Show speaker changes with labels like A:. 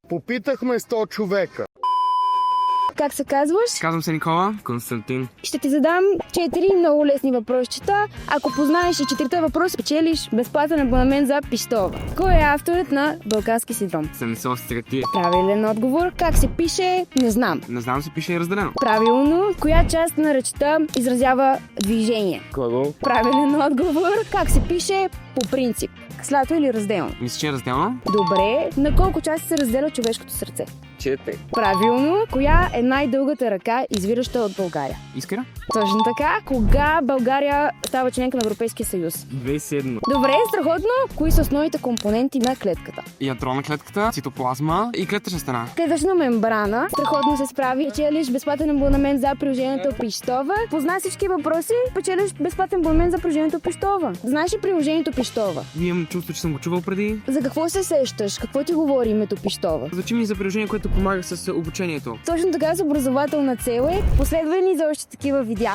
A: Попитахме 100 човека.
B: Как се казваш?
C: Казвам се Никола. Константин.
B: Ще ти задам 4 много лесни въпросчета. Ако познаеш и 4 въпроса, печелиш безплатен абонамент за Пищова. Кой е авторът на Балкански синдром?
C: Станислав Стратиев.
B: Правилен отговор. Как се пише? Не знам.
C: Не знам, се пише и разделено.
B: Правилно. Коя част на речта изразява движение?
A: Глагол.
B: Правилен отговор. Как се пише? По принцип. Слято или разделно?
C: Мисля, че е разделно.
B: Добре. На колко части се разделя човешкото сърце?
C: 4.
B: Правилно. Коя е най-дългата ръка, извираща от България?
C: Искра?
B: Точно така. Кога България става членка на Европейския съюз?
C: 27.
B: Добре, страхотно. Кои са основните компоненти на клетката?
C: Ядро на клетката, цитоплазма и клетъчна стена.
B: Клетъчна мембрана. Страхотно се справи. Печелиш безплатен абонамент за приложението Пищова. Позна всички въпроси, печелиш безплатен абонамент за приложението Пищова. Знаеш ли приложението Пищова?
C: Имам чувство, че съм го чувал преди.
B: За какво се сещаш? Какво ти говори името Пищова?
C: Звучи ми за приложение, което помага с обучението.
B: Точно така, с образователна цел е. Последвай ни за още такива видеа.